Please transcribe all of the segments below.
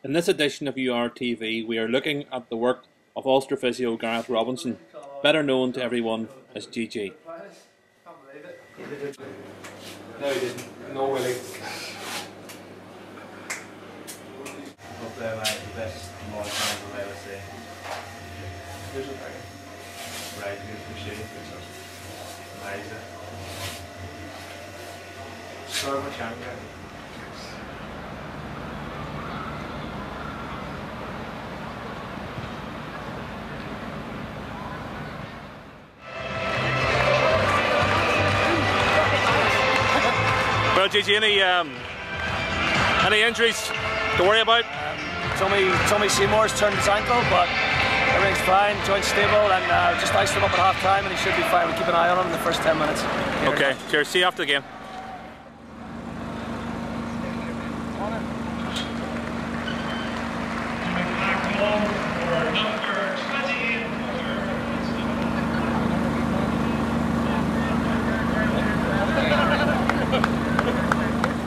In this edition of URTV, we are looking at the work of Ulster Physio Gareth Robinson, better known to everyone as GG. No, he didn't. No, Willie. Up there, mate. The best more time I've ever seen. Here's a thing. Right, here's the machine. Amazing. So much anger. Well, GG, any injuries to worry about? Tommy Seymour's turned his ankle, but everything's fine, joint's stable, and just iced him up at half time and he should be fine. We'll keep an eye on him in the first 10 minutes. Okay, cheers, see you after the game.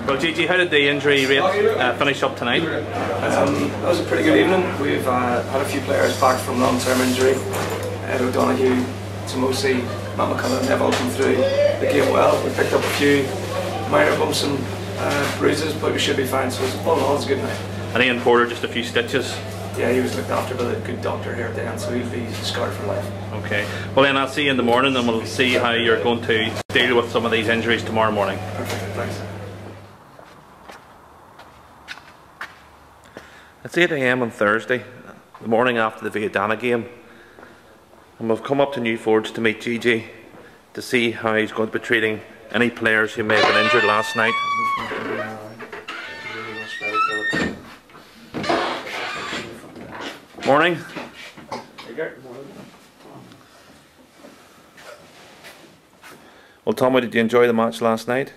Well, GG, how did the injury rate finish up tonight? That was a pretty good evening. We've had a few players back from long-term injury. Ed O'Donoghue, Tomosi, Matt McCullough, they've all come through the game well. We picked up a few minor bumps and bruises, but we should be fine. So all in all, it's a good night. And Ian Porter, just a few stitches? Yeah, he was looked after by a good doctor here at the end, so he'll be scarred for life. Okay. Well then, I'll see you in the morning and we'll see how you're going to deal with some of these injuries tomorrow morning. Perfect, thanks. It's 8 AM on Thursday, the morning after the Viadana game, and we've come up to New Forge to meet GG to see how he's going to be treating any players who may have been injured last night. Morning. Well, Tommy, did you enjoy the match last night?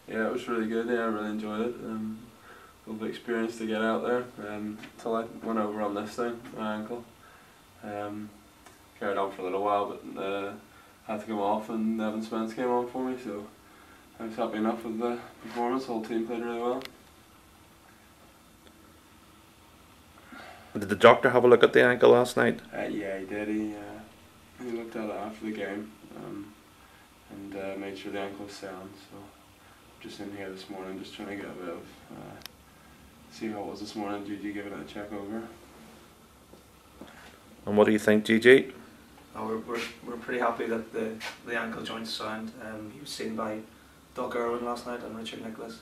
Yeah, it was really good. Yeah, I really enjoyed it. Good experience to get out there until I went over on this thing, my ankle. Carried on for a little while, but had to come off, and Evan Spence came on for me, so I was happy enough with the performance. The whole team played really well. Did the doctor have a look at the ankle last night? Yeah, he did. He looked at it after the game and made sure the ankle was sound. So just in here this morning, just trying to get a bit of see how it was this morning. GG giving it a check over. And what do you think, GG? Oh, we're pretty happy that the ankle joint's sound. He was seen by Doug Irwin last night and Richard Nicholas.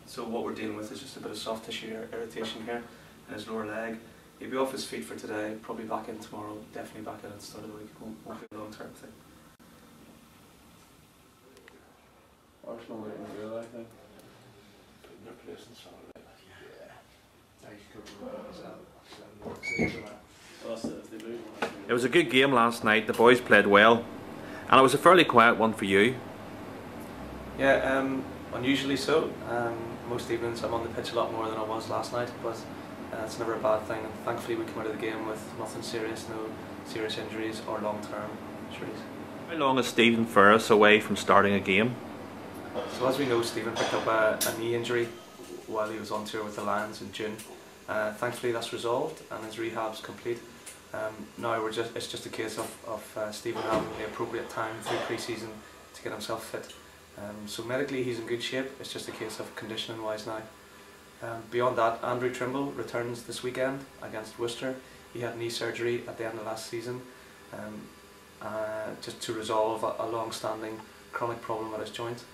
So what we're dealing with is just a bit of soft tissue irritation here in his lower leg. He'll be off his feet for today, probably back in tomorrow, definitely back in at the start of the week. Won't be a long-term thing. Arsenal waiting to go, I think. It was a good game last night. The boys played well, and it was a fairly quiet one for you. Yeah, unusually so. Most evenings I'm on the pitch a lot more than I was last night, but it's never a bad thing. And thankfully we come out of the game with nothing serious, no serious injuries or long-term injuries. How long is Stephen Ferris away from starting a game? So as we know, Stephen picked up a knee injury while he was on tour with the Lions in June. Thankfully that's resolved and his rehab's complete. Now it's just a case of Stephen having the appropriate time through pre-season to get himself fit. So medically he's in good shape, it's just a case of conditioning wise now. Beyond that, Andrew Trimble returns this weekend against Worcester. He had knee surgery at the end of last season just to resolve a long-standing chronic problem at his joint.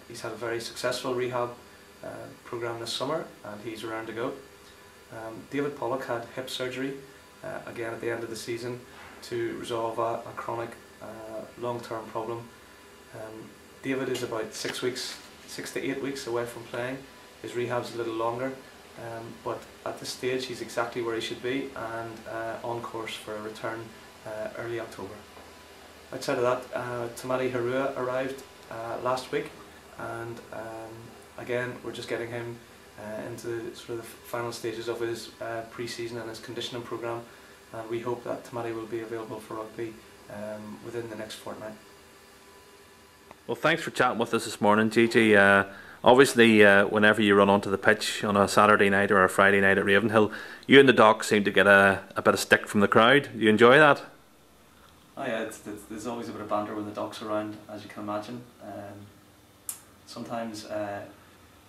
He's had a very successful rehab programme this summer and he's raring to go. David Pollock had hip surgery again at the end of the season to resolve a chronic long-term problem. David is about 6 to 8 weeks away from playing. His rehab's a little longer, but at this stage he's exactly where he should be and on course for a return early October. Outside of that, Tamati Harua arrived last week, and again we're just getting him into sort of the final stages of his pre-season and his conditioning programme, and we hope that Tamati will be available for rugby within the next fortnight. Well, thanks for chatting with us this morning, GG. Obviously, whenever you run onto the pitch on a Saturday night or a Friday night at Ravenhill, you and the Doc seem to get a bit of stick from the crowd. Do you enjoy that? Oh yeah, there's always a bit of banter when the Doc's around, as you can imagine. Sometimes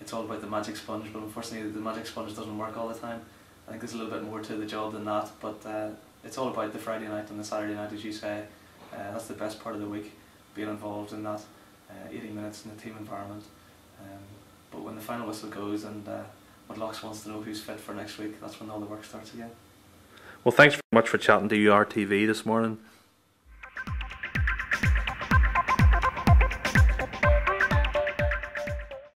it's all about the magic sponge, but unfortunately the magic sponge doesn't work all the time. I think there's a little bit more to the job than that, but it's all about the Friday night and the Saturday night, as you say. That's the best part of the week, being involved in that, 80 minutes in a team environment. But when the final whistle goes and Mudlocks wants to know who's fit for next week, that's when all the work starts again. Well, thanks very much for chatting to URTV this morning.